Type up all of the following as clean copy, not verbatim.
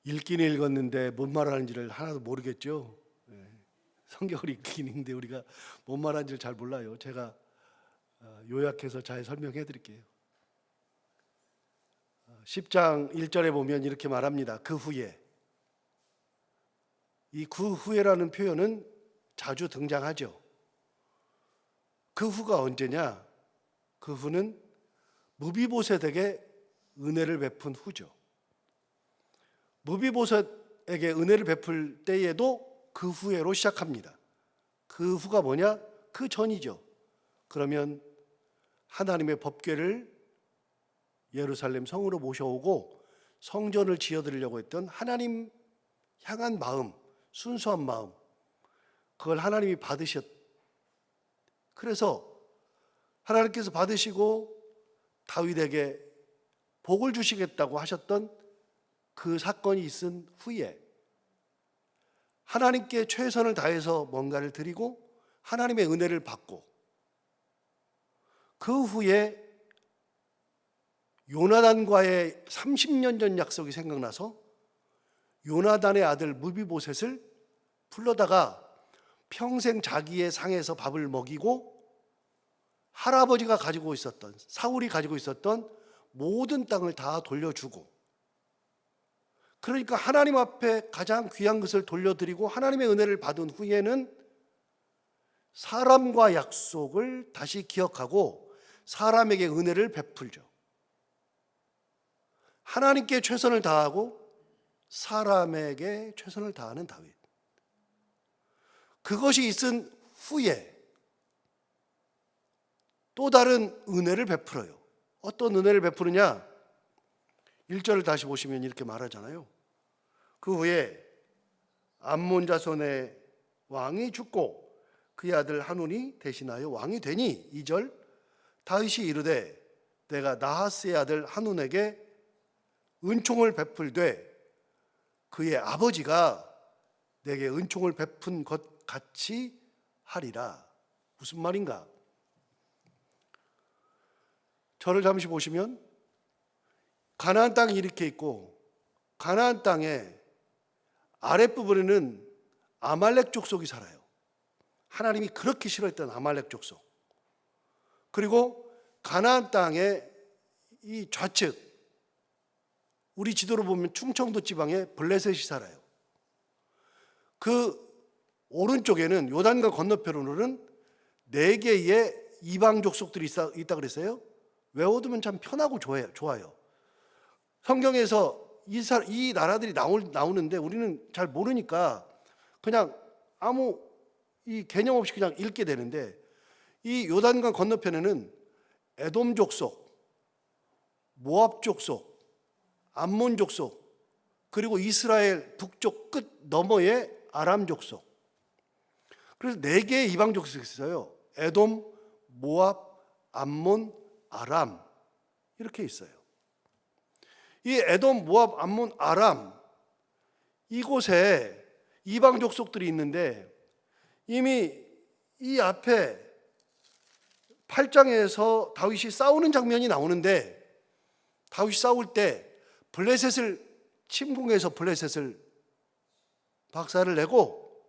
읽긴 읽었는데 뭔 말하는지를 하나도 모르겠죠. 성경을 읽긴 읽는데 우리가 뭔 말하는지를 잘 몰라요. 제가 요약해서 잘 설명해 드릴게요. 10장 1절에 보면 이렇게 말합니다. 그 후에. 이 그 후에라는 표현은 자주 등장하죠. 그 후가 언제냐? 그 후는 무비보셋에게 은혜를 베푼 후죠. 무비보셋에게 은혜를 베풀 때에도 그 후에로 시작합니다. 그 후가 뭐냐? 그 전이죠. 그러면 하나님의 법궤를 예루살렘 성으로 모셔오고 성전을 지어드리려고 했던 하나님 향한 마음, 순수한 마음, 그걸 하나님이 그래서 하나님께서 받으시고 다윗에게 복을 주시겠다고 하셨던 그 사건이 있은 후에 하나님께 최선을 다해서 뭔가를 드리고 하나님의 은혜를 받고 그 후에 요나단과의 30년 전 약속이 생각나서 요나단의 아들 무비보셋을 불러다가 평생 자기의 상에서 밥을 먹이고 할아버지가 가지고 있었던, 사울이 가지고 있었던 모든 땅을 다 돌려주고, 그러니까 하나님 앞에 가장 귀한 것을 돌려드리고 하나님의 은혜를 받은 후에는 사람과 약속을 다시 기억하고 사람에게 은혜를 베풀죠. 하나님께 최선을 다하고 사람에게 최선을 다하는 다윗. 그것이 있은 후에 또 다른 은혜를 베풀어요. 어떤 은혜를 베푸느냐? 1절을 다시 보시면 이렇게 말하잖아요. 그 후에 암몬 자손의 왕이 죽고 그의 아들 한운이 대신하여 왕이 되니 2절 다윗이 이르되 내가 나하스의 아들 한운에게 은총을 베풀되 그의 아버지가 내게 은총을 베푼 것 같이 하리라. 무슨 말인가? 저를 잠시 보시면 가나안 땅이 이렇게 있고 가나안 땅에 아랫부분에는 아말렉 족속이 살아요. 하나님이 그렇게 싫어했던 아말렉 족속. 그리고 가나안 땅의 이 좌측, 우리 지도로 보면 충청도 지방에 블레셋이 살아요. 그 오른쪽에는 요단강 건너편으로는 4개의 이방 족속들이 있다 그랬어요. 외워두면 참 편하고 좋아요. 성경에서 이 나라들이 나오는데 우리는 잘 모르니까 그냥 아무 이 개념 없이 그냥 읽게 되는데, 이 요단강 건너편에는 에돔 족속, 모압 족속, 암몬 족속, 그리고 이스라엘 북쪽 끝 너머의 아람 족속. 그래서 4개의 이방 족속이 있어요. 에돔, 모압, 암몬, 아람, 이렇게 있어요. 이 에돔, 모압, 암몬, 아람, 이곳에 이방 족속들이 있는데 이미 이 앞에 8장에서 다윗이 싸우는 장면이 나오는데, 다윗이 싸울 때 블레셋을 침공해서 블레셋을 박살을 내고,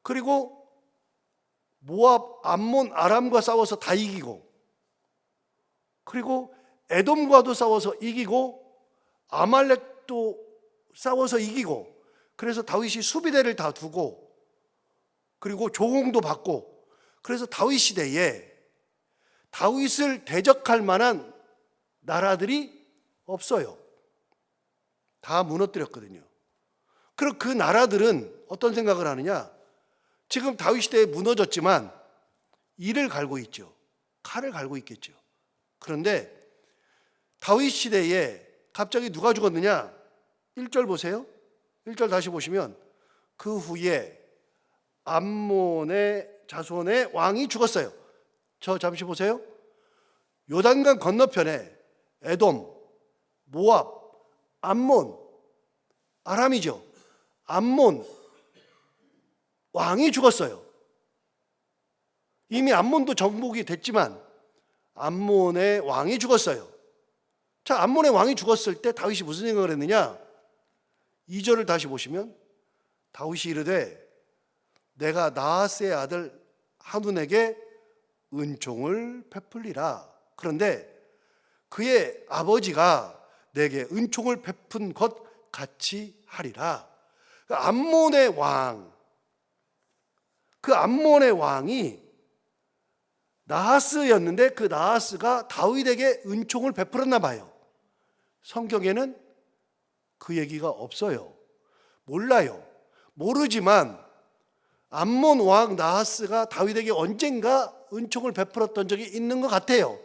그리고 모압, 암몬, 아람과 싸워서 다 이기고, 그리고 에돔과도 싸워서 이기고, 아말렉도 싸워서 이기고, 그래서 다윗이 수비대를 다 두고, 그리고 조공도 받고, 그래서 다윗 시대에 다윗을 대적할 만한 나라들이 없어요. 다 무너뜨렸거든요. 그리고 그 나라들은 어떤 생각을 하느냐? 지금 다윗 시대에 무너졌지만 이를 갈고 있죠. 칼을 갈고 있겠죠. 그런데 다윗 시대에 갑자기 누가 죽었느냐? 1절 보세요. 1절 다시 보시면 그 후에 암몬의 자손의 왕이 죽었어요. 저 잠시 보세요. 요단강 건너편에 에돔, 모압, 암몬, 아람이죠. 암몬 왕이 죽었어요. 이미 암몬도 정복이 됐지만 암몬의 왕이 죽었어요. 자, 암몬의 왕이 죽었을 때 다윗이 무슨 생각을 했느냐? 2절을 다시 보시면 다윗이 이르되 내가 나하스의 아들 한운에게 은총을 베풀리라. 그런데 그의 아버지가 내게 은총을 베푼 것 같이 하리라. 암몬의 왕, 그 암몬의 왕이 나하스였는데 그 나하스가 다윗에게 은총을 베풀었나 봐요. 성경에는 그 얘기가 없어요. 몰라요. 모르지만 암몬 왕 나하스가 다윗에게 언젠가 은총을 베풀었던 적이 있는 것 같아요.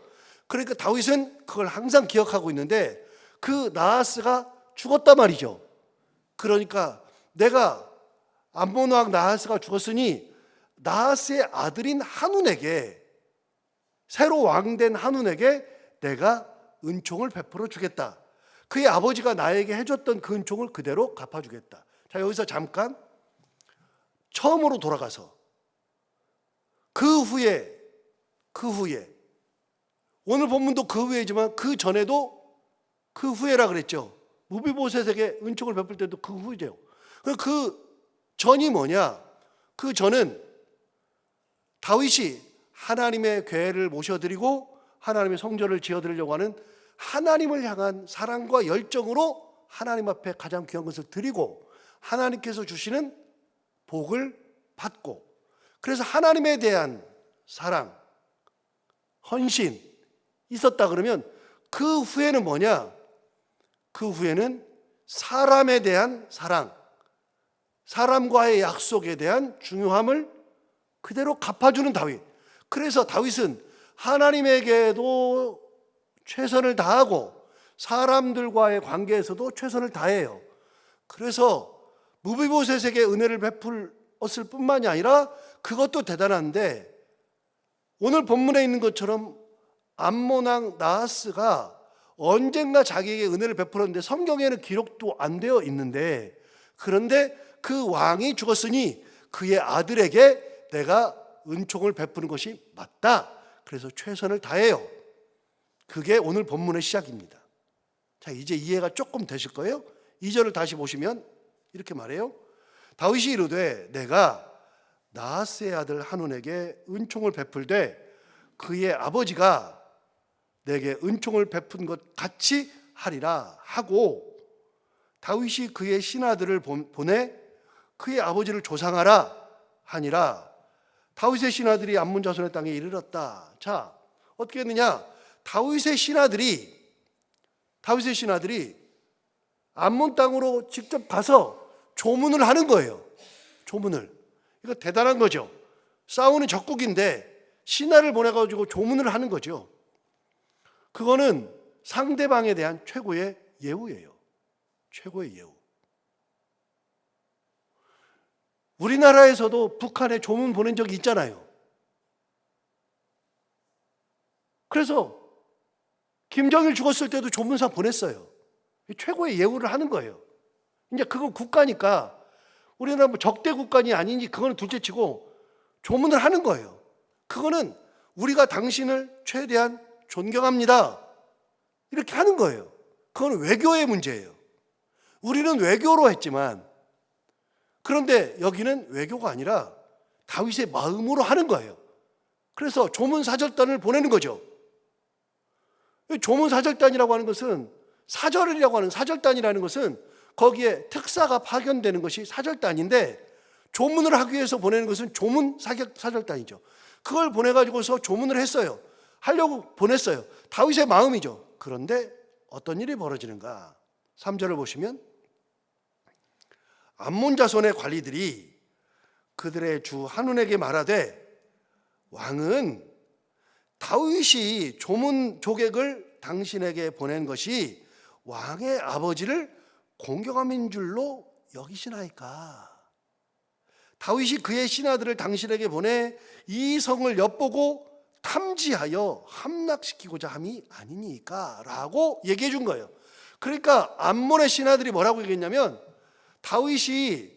그러니까 다윗은 그걸 항상 기억하고 있는데 그 나하스가 죽었단 말이죠. 그러니까 내가 암몬 왕 나하스가 죽었으니 나하스의 아들인 한운에게, 새로 왕된 한운에게 내가 은총을 베풀어 주겠다. 그의 아버지가 나에게 해줬던 그 은총을 그대로 갚아주겠다. 자, 여기서 잠깐 처음으로 돌아가서 그 후에 오늘 본문도 그 후에지만 그 전에도 그 후에라 그랬죠. 무비보셋에게 은총을 베풀 때도 그 후죠. 그 전이 뭐냐? 그 전은 다윗이 하나님의 궤를 모셔드리고 하나님의 성전을 지어드리려고 하는 하나님을 향한 사랑과 열정으로 하나님 앞에 가장 귀한 것을 드리고 하나님께서 주시는 복을 받고, 그래서 하나님에 대한 사랑, 헌신 있었다 그러면 그 후에는 뭐냐? 그 후에는 사람에 대한 사랑, 사람과의 약속에 대한 중요함을 그대로 갚아주는 다윗. 그래서 다윗은 하나님에게도 최선을 다하고 사람들과의 관계에서도 최선을 다해요. 그래서 무비보셋에게 은혜를 베풀었을 뿐만이 아니라 그것도 대단한데 오늘 본문에 있는 것처럼 암몬 왕 나하스가 언젠가 자기에게 은혜를 베풀었는데 성경에는 기록도 안 되어 있는데, 그런데 그 왕이 죽었으니 그의 아들에게 내가 은총을 베푸는 것이 맞다. 그래서 최선을 다해요. 그게 오늘 본문의 시작입니다. 자, 이제 이해가 조금 되실 거예요. 2절을 다시 보시면 이렇게 말해요. 다윗이 이르되 내가 나하스의 아들 한운에게 은총을 베풀되 그의 아버지가 내게 은총을 베푼 것 같이 하리라 하고, 다윗이 그의 신하들을 보내 그의 아버지를 조상하라 하니라. 다윗의 신하들이 암몬 자손의 땅에 이르렀다. 자, 어떻게 했느냐? 다윗의 신하들이 암몬 땅으로 직접 가서 조문을 하는 거예요. 조문을. 이거 대단한 거죠. 싸우는 적국인데 신하를 보내가지고 조문을 하는 거죠. 그거는 상대방에 대한 최고의 예우예요. 최고의 예우. 우리나라에서도 북한에 조문 보낸 적이 있잖아요. 그래서 김정일 죽었을 때도 조문사 보냈어요. 최고의 예우를 하는 거예요. 이제 그건 국가니까 우리나라 뭐 적대 국가니 아니니 그거는 둘째치고 조문을 하는 거예요. 그거는 우리가 당신을 최대한 존경합니다. 이렇게 하는 거예요. 그건 외교의 문제예요. 우리는 외교로 했지만, 그런데 여기는 외교가 아니라 다윗의 마음으로 하는 거예요. 그래서 조문사절단을 보내는 거죠. 조문사절단이라고 하는 것은, 사절이라고 하는 사절단이라는 것은 거기에 특사가 파견되는 것이 사절단인데, 조문을 하기 위해서 보내는 것은 조문사절단이죠. 그걸 보내가지고서 조문을 했어요. 하려고 보냈어요. 다윗의 마음이죠. 그런데 어떤 일이 벌어지는가? 3절을 보시면 암몬 자손의 관리들이 그들의 주 한운에게 말하되 왕은 다윗이 조문 조객을 당신에게 보낸 것이 왕의 아버지를 공경함인 줄로 여기시나이까? 다윗이 그의 신하들을 당신에게 보내 이 성을 엿보고 탐지하여 함락시키고자 함이 아니니까 라고 얘기해 준 거예요. 그러니까 암몬의 신하들이 뭐라고 얘기했냐면, 다윗이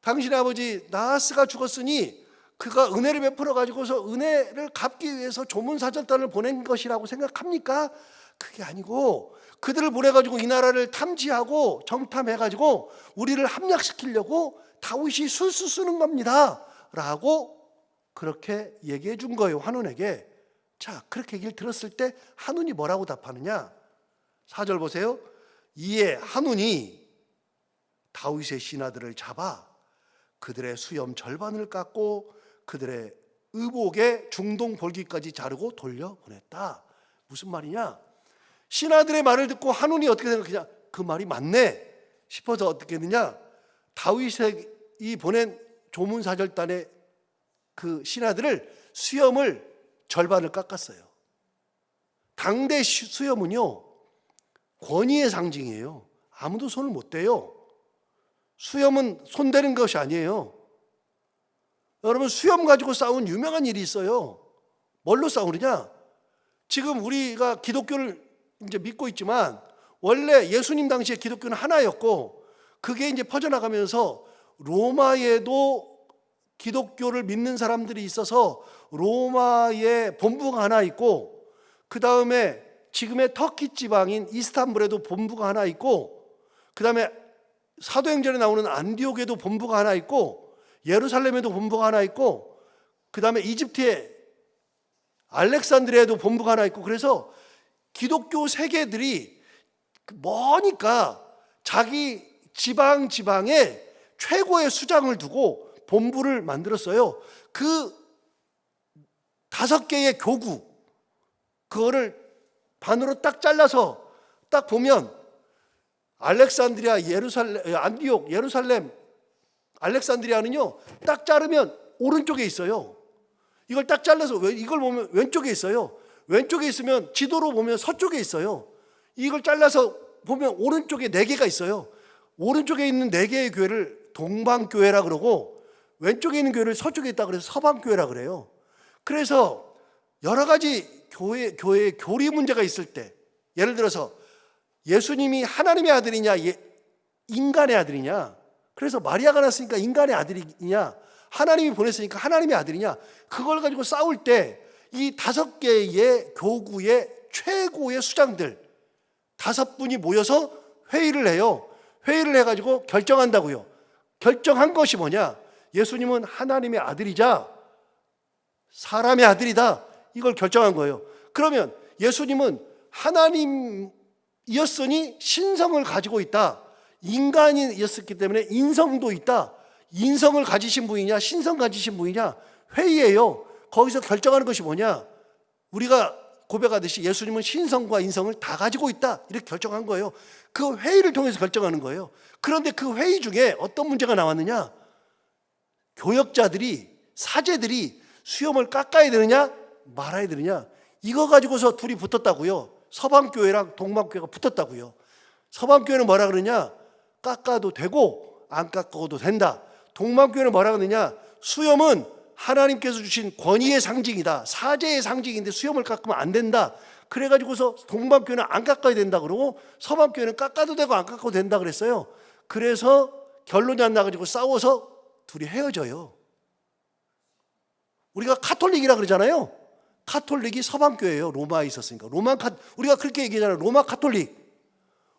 당신의 아버지 나하스가 죽었으니 그가 은혜를 베풀어 가지고서 은혜를 갚기 위해서 조문사절단을 보낸 것이라고 생각합니까? 그게 아니고 그들을 보내가지고 이 나라를 탐지하고 정탐해가지고 우리를 함락시키려고 다윗이 술수 쓰는 겁니다 라고 그렇게 얘기해 준 거예요, 한운에게. 자, 그렇게 얘기를 들었을 때 한운이 뭐라고 답하느냐? 4절 보세요. 이에 한운이 다윗의 신하들을 잡아 그들의 수염 절반을 깎고 그들의 의복의 중동 볼기까지 자르고 돌려보냈다. 무슨 말이냐? 신하들의 말을 듣고 한운이 어떻게 생각하냐? 그 말이 맞네 싶어서 어떻게 했느냐? 다윗이 보낸 조문사절단의 그 신하들을 수염을 절반을 깎았어요. 당대 수염은요, 권위의 상징이에요. 아무도 손을 못 대요. 수염은 손대는 것이 아니에요. 여러분, 수염 가지고 싸운 유명한 일이 있어요. 뭘로 싸우느냐? 지금 우리가 기독교를 이제 믿고 있지만 원래 예수님 당시에 기독교는 하나였고 그게 이제 퍼져나가면서 로마에도 기독교를 믿는 사람들이 있어서 로마에 본부가 하나 있고 그 다음에 지금의 터키 지방인 이스탄불에도 본부가 하나 있고 그 다음에 사도행전에 나오는 안디옥에도 본부가 하나 있고 예루살렘에도 본부가 하나 있고 그 다음에 이집트의 알렉산드리아에도 본부가 하나 있고 그래서 기독교 세계들이 뭐니까 자기 지방에 최고의 수장을 두고 본부를 만들었어요. 그 5개의 교구 그거를 반으로 딱 잘라서 딱 보면 알렉산드리아, 예루살렘, 안디옥, 예루살렘, 알렉산드리아는요 딱 자르면 오른쪽에 있어요. 이걸 딱 잘라서 이걸 보면 왼쪽에 있어요. 왼쪽에 있으면 지도로 보면 서쪽에 있어요. 이걸 잘라서 보면 오른쪽에 4개가 있어요. 오른쪽에 있는 4개의 교회를 동방교회라 그러고 왼쪽에 있는 교회를 서쪽에 있다 그래서 서방교회라 그래요. 그래서 여러 가지 교회의 교리 문제가 있을 때 예를 들어서 예수님이 하나님의 아들이냐 인간의 아들이냐 그래서 마리아가 낳았으니까 인간의 아들이냐 하나님이 보냈으니까 하나님의 아들이냐 그걸 가지고 싸울 때 이 5개의 교구의 최고의 수장들 5분이 모여서 회의를 해요. 회의를 해가지고 결정한다고요. 결정한 것이 뭐냐? 예수님은 하나님의 아들이자 사람의 아들이다. 이걸 결정한 거예요. 그러면 예수님은 하나님이었으니 신성을 가지고 있다. 인간이었기 때문에 인성도 있다. 인성을 가지신 분이냐 신성 가지신 분이냐 회의예요. 거기서 결정하는 것이 뭐냐? 우리가 고백하듯이 예수님은 신성과 인성을 다 가지고 있다. 이렇게 결정한 거예요. 그 회의를 통해서 결정하는 거예요. 그런데 그 회의 중에 어떤 문제가 나왔느냐? 교역자들이 사제들이 수염을 깎아야 되느냐 말아야 되느냐 이거 가지고서 둘이 붙었다고요. 서방교회랑 동방교회가 붙었다고요. 서방교회는 뭐라 그러냐? 깎아도 되고 안 깎아도 된다. 동방교회는 뭐라 그러느냐? 수염은 하나님께서 주신 권위의 상징이다. 사제의 상징인데 수염을 깎으면 안 된다. 그래가지고서 동방교회는 안 깎아야 된다 그러고 서방교회는 깎아도 되고 안 깎아도 된다 그랬어요. 그래서 결론이 안 나가지고 싸워서 둘이 헤어져요. 우리가 카톨릭이라 그러잖아요. 카톨릭이 서방교회예요. 로마에 있었으니까. 우리가 그렇게 얘기하잖아요. 로마 카톨릭.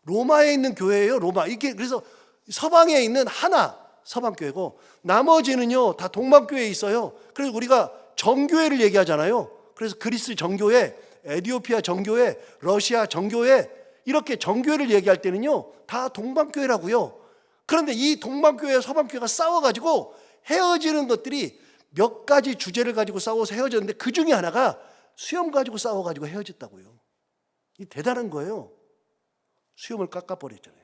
로마에 있는 교회예요. 로마. 이게 그래서 서방에 있는 하나 서방교회고 나머지는요 다 동방교회에 있어요. 그래서 우리가 정교회를 얘기하잖아요. 그래서 그리스 정교회, 에티오피아 정교회, 러시아 정교회 이렇게 정교회를 얘기할 때는요 다 동방교회라고요. 그런데 이 동방교회와 서방교회가 싸워가지고 헤어지는 것들이 몇 가지 주제를 가지고 싸워서 헤어졌는데 그 중에 하나가 수염 가지고 싸워가지고 헤어졌다고요. 이 대단한 거예요. 수염을 깎아버렸잖아요.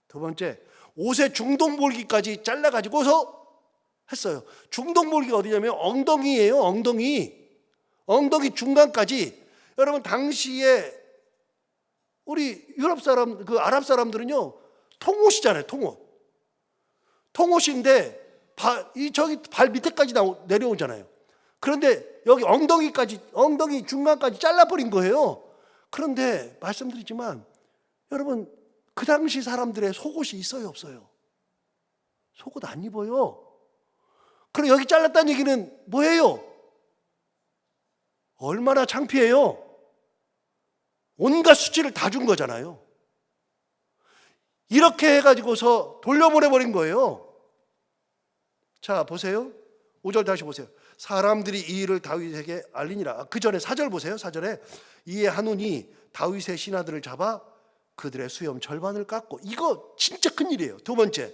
두 번째, 옷의 중동볼기까지 잘라가지고서 했어요. 중동볼기가 어디냐면 엉덩이예요. 엉덩이 중간까지. 여러분 당시에 우리 유럽 사람, 아랍 사람들은요 통옷이잖아요. 통옷인데 저기 발 밑에까지 내려오잖아요. 그런데 여기 엉덩이 중간까지 잘라버린 거예요. 그런데 말씀드리지만 여러분 그 당시 사람들의 속옷이 있어요 없어요? 속옷 안 입어요. 그럼 여기 잘랐다는 얘기는 뭐예요? 얼마나 창피해요. 온갖 수치를 다 준 거잖아요. 이렇게 해가지고서 돌려보내버린 거예요. 자, 보세요. 5절 다시 보세요. 사람들이 이 일을 다윗에게 알리니라. 그 전에 4절 보세요. 4절에 이에 한운이 다윗의 신하들을 잡아 그들의 수염 절반을 깎고, 이거 진짜 큰일이에요. 두 번째,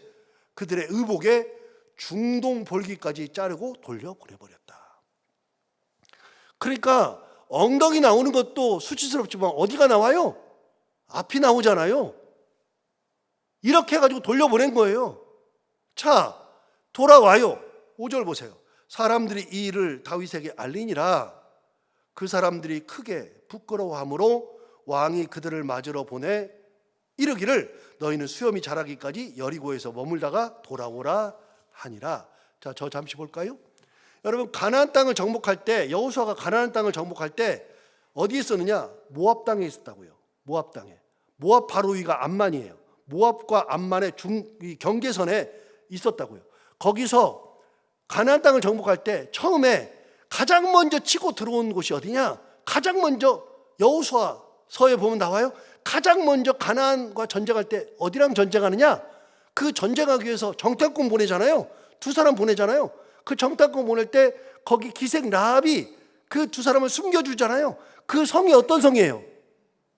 그들의 의복에 중동 볼기까지 자르고 돌려보내버렸다. 그러니까 엉덩이 나오는 것도 수치스럽지만 어디가 나와요? 앞이 나오잖아요. 이렇게 해가지고 돌려보낸 거예요. 자, 돌아와요. 5절 보세요. 사람들이 이 일을 다윗에게 알리니라. 그 사람들이 크게 부끄러워함으로 왕이 그들을 맞으러 보내 이르기를 너희는 수염이 자라기까지 여리고에서 머물다가 돌아오라 하니라. 자, 저 잠시 볼까요? 여러분, 가나안 땅을 정복할 때, 여호수아가 가나안 땅을 정복할 때 어디에 있었느냐? 모압 땅에 있었다고요. 모압 땅에. 모압 바로 위가 암만이에요. 모압과 암만의 경계선에 있었다고요. 거기서 가나안 땅을 정복할 때 처음에 가장 먼저 치고 들어온 곳이 어디냐? 가장 먼저 여호수아서에 보면 나와요. 가장 먼저 가나안과 전쟁할 때 어디랑 전쟁하느냐? 그 전쟁하기 위해서 정탐꾼 보내잖아요. 두 사람 보내잖아요. 그 정탐꾼 보낼 때 거기 기생 라합이 그 두 사람을 숨겨주잖아요. 그 성이 어떤 성이에요?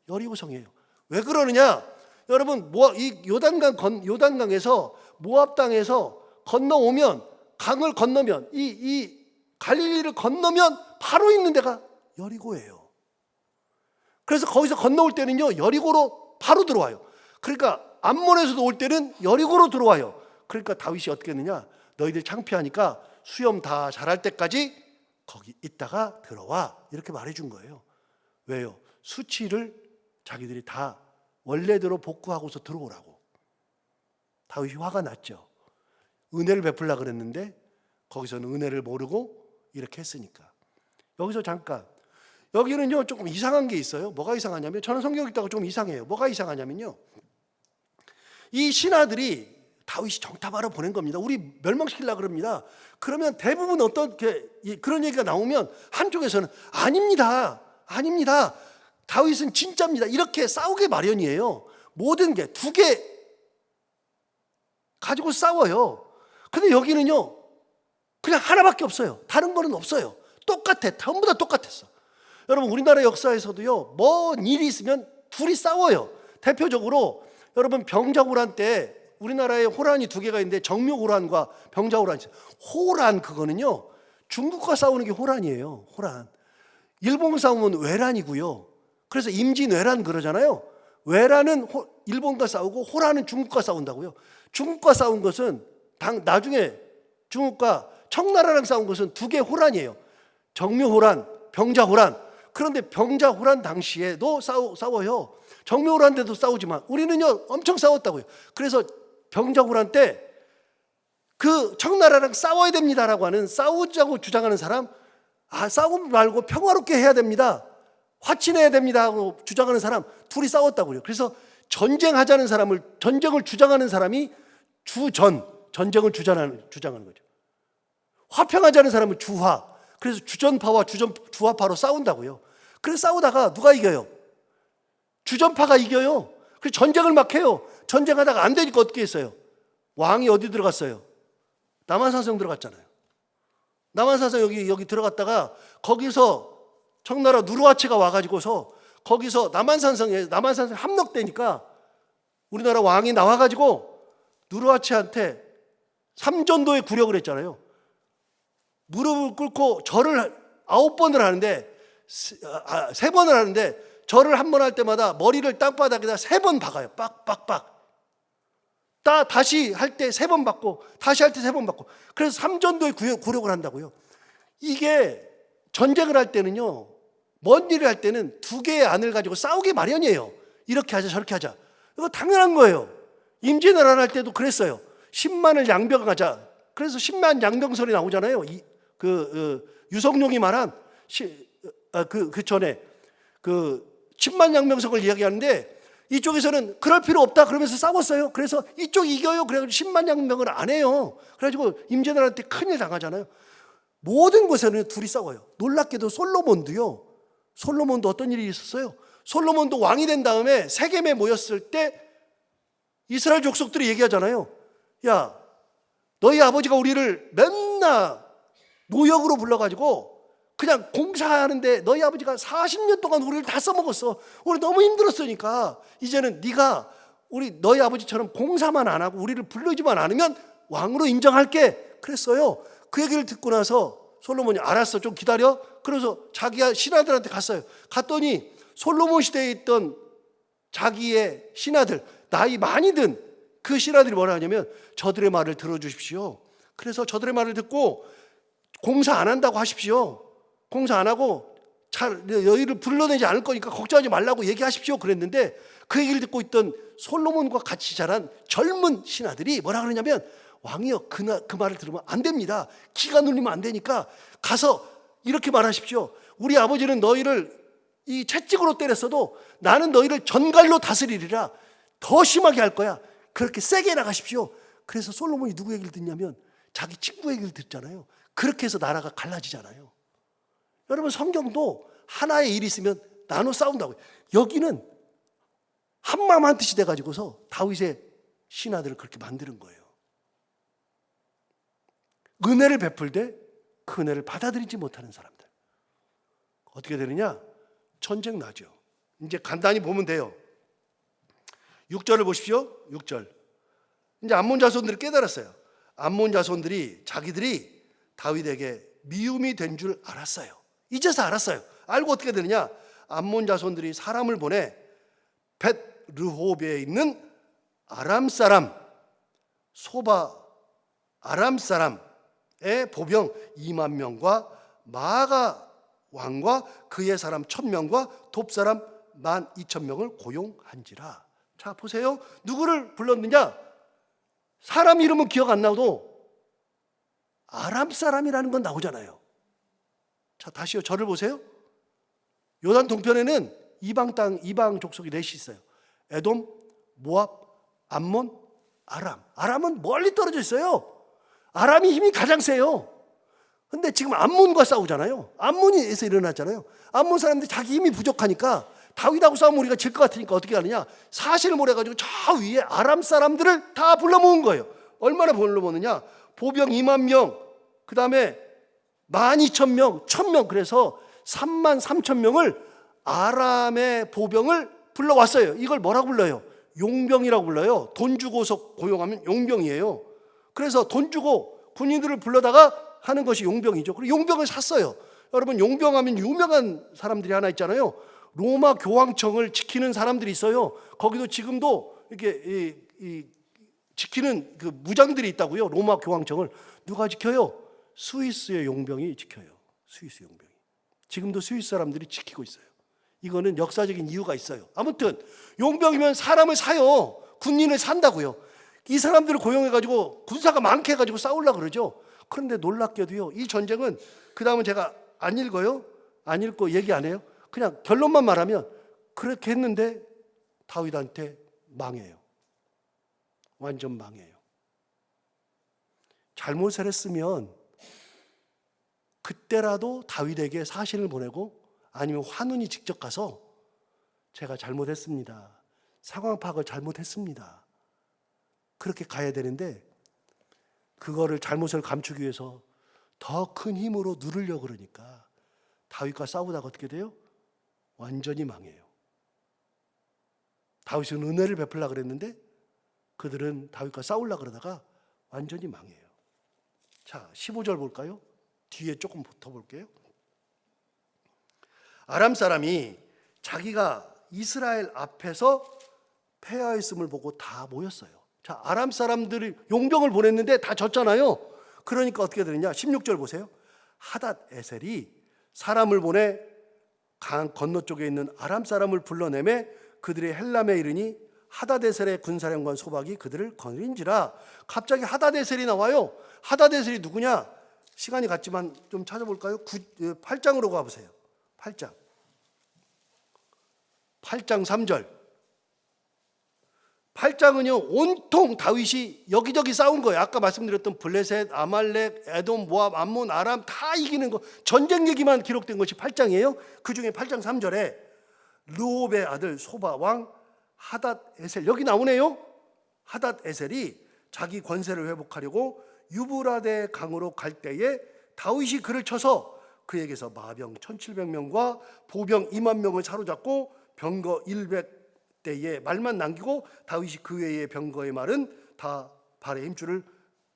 여리고 성이에요. 왜 그러느냐? 여러분, 이 요단강에서 모압 땅에서 건너오면, 강을 건너면, 이 갈릴리를 건너면 바로 있는 데가 여리고예요. 그래서 거기서 건너올 때는요, 여리고로 바로 들어와요. 그러니까 암몬에서도 올 때는 여리고로 들어와요. 그러니까 다윗이 어떻게 했느냐? 너희들 창피하니까 수염 다 자랄 때까지 거기 있다가 들어와, 이렇게 말해준 거예요. 왜요? 수치를 자기들이 다 원래대로 복구하고서 들어오라고. 다윗이 화가 났죠. 은혜를 베풀려고 그랬는데 거기서는 은혜를 모르고 이렇게 했으니까. 여기서 잠깐, 여기는요 조금 이상한 게 있어요. 뭐가 이상하냐면, 저는 성경 읽다가 좀 이상해요. 뭐가 이상하냐면요, 이 신하들이 다윗이 정탐하러 보낸 겁니다. 우리 멸망시키려고 그럽니다. 그러면 대부분 그런 얘기가 나오면 한쪽에서는 아닙니다, 아닙니다, 다윗은 진짜입니다, 이렇게 싸우게 마련이에요. 모든 게 두 개 가지고 싸워요. 근데 여기는요 그냥 하나밖에 없어요. 다른 거는 없어요. 똑같아. 전부 다 똑같았어. 여러분, 우리나라 역사에서도요, 뭔 일이 있으면 둘이 싸워요. 대표적으로 여러분, 병자호란 때 우리나라에 호란이 두 개가 있는데 정묘호란과 병자호란이 있어요. 호란, 그거는요 중국과 싸우는 게 호란이에요. 호란. 일본 싸우면 외란이고요. 그래서 임진왜란 그러잖아요. 외란은 일본과 싸우고 호란은 중국과 싸운다고요. 중국과 싸운 것은 나중에 중국과 청나라랑 싸운 것은 두 개의 호란이에요. 정묘호란, 병자호란. 그런데 병자호란 당시에도 싸워요. 정묘호란 때도 싸우지만 우리는요 엄청 싸웠다고요. 그래서 병자호란 때 그 청나라랑 싸워야 됩니다라고 하는, 싸우자고 주장하는 사람, 싸우지 말고 평화롭게 해야 됩니다, 화친해야 됩니다 하고 주장하는 사람 둘이 싸웠다고요. 그래서 전쟁을 주장하는 사람이 전쟁을 주장하는 거죠. 화평하자는 사람은 주화. 그래서 주전파와 주화파로 싸운다고요. 그래서 싸우다가 누가 이겨요? 주전파가 이겨요. 그래서 전쟁을 막 해요. 전쟁하다가 안 되니까 어떻게 했어요? 왕이 어디 들어갔어요? 남한산성 들어갔잖아요. 남한산성 여기 들어갔다가 거기서 청나라 누르하치가 와가지고서 거기서 남한산성 함락되니까 우리나라 왕이 나와가지고 누르하치한테 삼전도의 굴욕을 했잖아요. 무릎을 꿇고 절을 9번을 하는데, 3번을 하는데 절을 한 번 할 때마다 머리를 땅바닥에다 3번 박아요. 빡빡빡. 다시 할 때 3번 받고, 다시 할 때 3번 받고. 그래서 삼전도의 굴욕을 한다고요. 이게 전쟁을 할 때는요, 먼 일을 할 때는 두 개의 안을 가지고 싸우기 마련이에요. 이렇게 하자 저렇게 하자. 이거 당연한 거예요. 임진왜란 할 때도 그랬어요. 10만을 양병하자. 그래서 10만 양병설이 나오잖아요. 유성룡이 말한 그 전에 10만 양병석을 이야기하는데, 이쪽에서는 그럴 필요 없다 그러면서 싸웠어요. 그래서 이쪽이 이겨요. 그래가지고 10만 양병을 안 해요. 그래가지고 임진왜란 때 큰일 당하잖아요. 모든 곳에는 둘이 싸워요. 놀랍게도 솔로몬도 어떤 일이 있었어요? 솔로몬도 왕이 된 다음에 세겜에 모였을 때 이스라엘 족속들이 얘기하잖아요. 야, 너희 아버지가 우리를 맨날 노역으로 불러가지고 그냥 공사하는데 너희 아버지가 40년 동안 우리를 다 써먹었어. 우리 너무 힘들었으니까 이제는 네가 너희 아버지처럼 공사만 안 하고 우리를 부르지만 않으면 왕으로 인정할게 그랬어요. 그 얘기를 듣고 나서 솔로몬이 알았어, 좀 기다려. 그래서 자기가 신하들한테 갔어요. 갔더니 솔로몬 시대에 있던 자기의 신하들, 나이 많이 든 그 신하들이 뭐라 하냐면 저들의 말을 들어주십시오. 그래서 저들의 말을 듣고 공사 안 한다고 하십시오. 공사 안 하고 너희를 불러내지 않을 거니까 걱정하지 말라고 얘기하십시오 그랬는데, 그 얘기를 듣고 있던 솔로몬과 같이 자란 젊은 신하들이 뭐라 그러냐면, 왕이여, 그 말을 들으면 안 됩니다. 기가 눌리면 안 되니까 가서 이렇게 말하십시오. 우리 아버지는 너희를 이 채찍으로 때렸어도 나는 너희를 전갈로 다스리리라. 더 심하게 할 거야. 그렇게 세게 나가십시오. 그래서 솔로몬이 누구 얘기를 듣냐면 자기 친구 얘기를 듣잖아요. 그렇게 해서 나라가 갈라지잖아요. 여러분, 성경도 하나의 일이 있으면 나눠 싸운다고요. 여기는 한마음 한뜻이 돼가지고서 다윗의 신하들을 그렇게 만드는 거예요. 은혜를 베풀되 그 은혜를 받아들이지 못하는 사람들. 어떻게 되느냐? 전쟁 나죠. 이제 간단히 보면 돼요. 6절을 보십시오. 6절. 이제 암몬 자손들이 깨달았어요. 암몬 자손들이 자기들이 다윗에게 미움이 된 줄 알았어요. 이제서 알았어요. 알고 어떻게 되느냐? 암몬 자손들이 사람을 보내 벳르호베에 있는 아람 사람 소바 아람 사람의 보병 2만 명과 마아가 왕과 그의 사람 1000명과 돕 사람 12,000명을 고용한지라. 자, 보세요. 누구를 불렀느냐? 사람 이름은 기억 안 나도 아람 사람이라는 건 나오잖아요. 자, 다시요. 저를 보세요. 요단 동편에는 이방 족속이 넷이 있어요. 에돔, 모압, 암몬, 아람. 아람은 멀리 떨어져 있어요. 아람이 힘이 가장 세요. 근데 지금 암몬과 싸우잖아요. 암몬에서 일어났잖아요. 암몬 사람들이 자기 힘이 부족하니까 다윗하고 싸우면 우리가 질 것 같으니까 어떻게 하느냐? 사실을 몰아가지고 저 위에 아람 사람들을 다 불러 모은 거예요. 얼마나 불러 모으느냐? 보병 2만 명, 그 다음에 12,000명, 1,000명, 그래서 33,000명을 아람의 보병을 불러왔어요. 이걸 뭐라고 불러요? 용병이라고 불러요. 돈 주고서 고용하면 용병이에요. 그래서 돈 주고 군인들을 불러다가 하는 것이 용병이죠. 그리고 용병을 샀어요. 여러분, 용병하면 유명한 사람들이 하나 있잖아요. 로마 교황청을 지키는 사람들이 있어요. 거기도 지금도 이렇게 지키는 그 무장들이 있다고요. 로마 교황청을 누가 지켜요? 스위스의 용병이 지켜요. 스위스 용병이. 지금도 스위스 사람들이 지키고 있어요. 이거는 역사적인 이유가 있어요. 아무튼 용병이면 사람을 사요. 군인을 산다고요. 이 사람들을 고용해가지고 군사가 많게 해가지고 싸우려고 그러죠. 그런데 놀랍게도요, 이 전쟁은, 그 다음은 제가 안 읽어요. 안 읽고 얘기 안 해요. 그냥 결론만 말하면 그렇게 했는데 다윗한테 망해요. 완전 망해요. 잘못을 했으면 그때라도 다윗에게 사신을 보내고, 아니면 환훈이 직접 가서 제가 잘못했습니다. 상황 파악을 잘못했습니다. 그렇게 가야 되는데, 그거를 잘못을 감추기 위해서 더 큰 힘으로 누르려고 그러니까 다윗과 싸우다가 어떻게 돼요? 완전히 망해요. 다윗은 은혜를 베풀려고 그랬는데 그들은 다윗과 싸우려고 그러다가 완전히 망해요. 자, 15절 볼까요? 뒤에 조금 붙어볼게요. 아람 사람이 자기가 이스라엘 앞에서 패하였음을 보고 다 모였어요. 자, 아람 사람들이 용병을 보냈는데 다 졌잖아요. 그러니까 어떻게 되느냐? 16절 보세요. 하닷 에셀이 사람을 보내 강 건너쪽에 있는 아람 사람을 불러내매 그들의 헬람에 이르니 하다데셀의 군사령관 소박이 그들을 거느린지라. 갑자기 하다데셀이 나와요. 하다데셀이 누구냐? 시간이 갔지만 좀 찾아볼까요? 8장으로 가보세요. 8장 3절. 8장은요 온통 다윗이 여기저기 싸운 거예요. 아까 말씀드렸던 블레셋, 아말렉, 에돔, 모압, 암몬, 아람 다 이기는 거, 전쟁 얘기만 기록된 것이 8장이에요. 그 중에 8장 3절에 르홉의 아들 소바 왕 하닷 에셀, 여기 나오네요. 하닷 에셀이 자기 권세를 회복하려고 유브라데 강으로 갈 때에 다윗이 그를 쳐서 그에게서 마병 1700명과 보병 2만 명을 사로잡고 병거 100대의 말만 남기고 다윗이 그 외의 병거의 말은 다 발의 힘줄을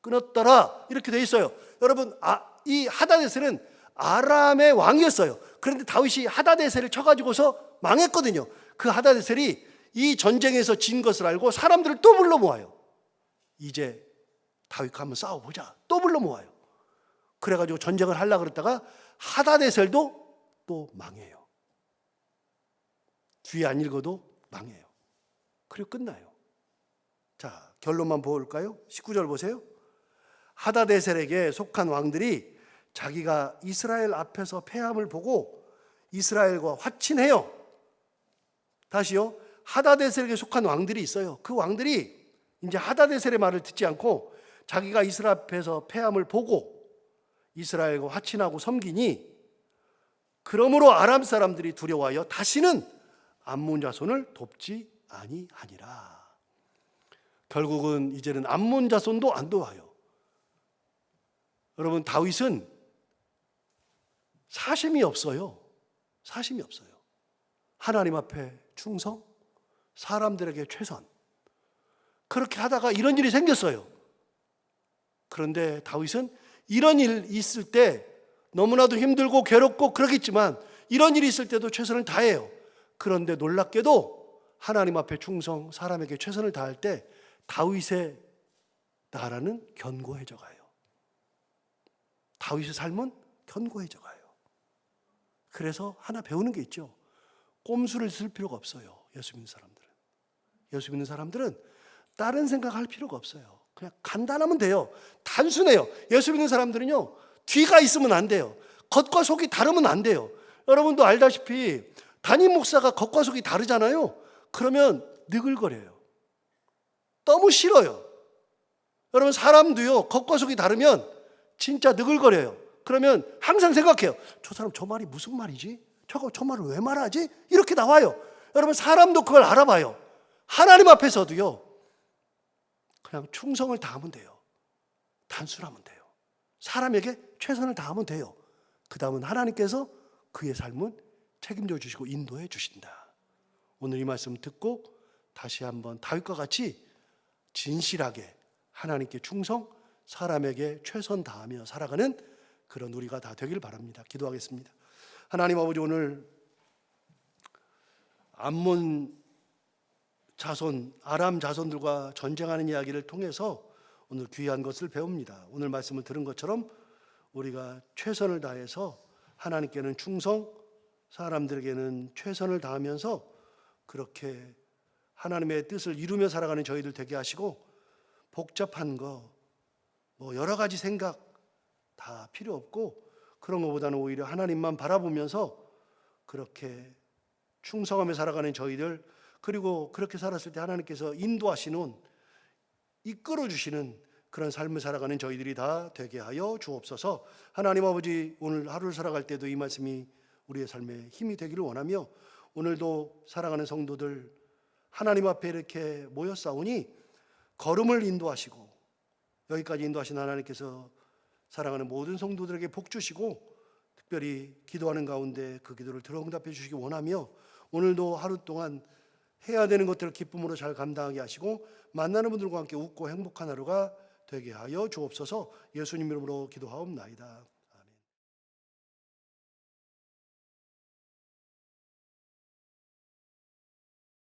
끊었더라, 이렇게 돼 있어요. 여러분, 이 하닷에셀은 아람의 왕이었어요. 그런데 다윗이 하닷에셀을 쳐가지고서 망했거든요. 그 하닷에셀이 이 전쟁에서 진 것을 알고 사람들을 또 불러 모아요. 이제 다윗과 한번 싸워보자. 또 불러 모아요. 그래가지고 전쟁을 하려고 그랬다가 하닷에셀도 또 망해요. 뒤에 안 읽어도 망해요. 그리고 끝나요. 자, 결론만 볼까요? 19절 보세요. 하닷에셀에게 속한 왕들이 자기가 이스라엘 앞에서 패함을 보고 이스라엘과 화친해요. 다시요. 하닷에셀에게 속한 왕들이 있어요. 그 왕들이 이제 하닷에셀의 말을 듣지 않고 자기가 이스라엘 앞에서 패함을 보고 이스라엘과 화친하고 섬기니 그러므로 아람 사람들이 두려워하여 다시는 암몬 자손을 돕지 아니하니라. 결국은 이제는 암몬 자손도 안 도와요. 여러분, 다윗은 사심이 없어요. 사심이 없어요. 하나님 앞에 충성, 사람들에게 최선. 그렇게 하다가 이런 일이 생겼어요. 그런데 다윗은 이런 일 있을 때 너무나도 힘들고 괴롭고 그러겠지만 이런 일이 있을 때도 최선을 다해요. 그런데 놀랍게도 하나님 앞에 충성, 사람에게 최선을 다할 때 다윗의 나라는 견고해져 가요. 다윗의 삶은 견고해져 가요. 그래서 하나 배우는 게 있죠. 꼼수를 쓸 필요가 없어요. 예수 믿는 사람들은. 예수 믿는 사람들은 다른 생각할 필요가 없어요. 그냥 간단하면 돼요. 단순해요. 예수 믿는 사람들은요, 뒤가 있으면 안 돼요. 겉과 속이 다르면 안 돼요. 여러분도 알다시피 담임 목사가 겉과 속이 다르잖아요. 그러면 느글거려요. 너무 싫어요. 여러분, 사람도요, 겉과 속이 다르면 진짜 느글거려요. 그러면 항상 생각해요. 저 사람 저 말이 무슨 말이지? 저 말을 왜 말하지? 이렇게 나와요. 여러분, 사람도 그걸 알아봐요. 하나님 앞에서도요, 그냥 충성을 다하면 돼요. 단순하면 돼요. 사람에게 최선을 다하면 돼요. 그 다음은 하나님께서 그의 삶은 책임져 주시고 인도해 주신다. 오늘 이 말씀 듣고 다시 한번 다윗과 같이 진실하게 하나님께 충성, 사람에게 최선 다하며 살아가는 그런 우리가 다 되길 바랍니다. 기도하겠습니다. 하나님 아버지, 오늘 암몬 자손, 아람 자손들과 전쟁하는 이야기를 통해서 오늘 귀한 것을 배웁니다. 오늘 말씀을 들은 것처럼 우리가 최선을 다해서 하나님께는 충성, 사람들에게는 최선을 다하면서 그렇게 하나님의 뜻을 이루며 살아가는 저희들 되게 하시고, 복잡한 거, 여러 가지 생각 다 필요 없고 그런 것보다는 오히려 하나님만 바라보면서 그렇게 충성하며 살아가는 저희들, 그리고 그렇게 살았을 때 하나님께서 인도하시는, 이끌어 주시는 그런 삶을 살아가는 저희들이 다 되게 하여 주옵소서. 하나님 아버지, 오늘 하루를 살아갈 때도 이 말씀이 우리의 삶에 힘이 되기를 원하며, 오늘도 살아가는 성도들 하나님 앞에 이렇게 모여 싸우니 걸음을 인도하시고 여기까지 인도하신 하나님께서 사랑하는 모든 성도들에게 복 주시고, 특별히 기도하는 가운데 그 기도를 들어 응답해 주시기 원하며, 오늘도 하루 동안 해야 되는 것들을 기쁨으로 잘 감당하게 하시고 만나는 분들과 함께 웃고 행복한 하루가 되게 하여 주옵소서. 예수님 이름으로 기도하옵나이다.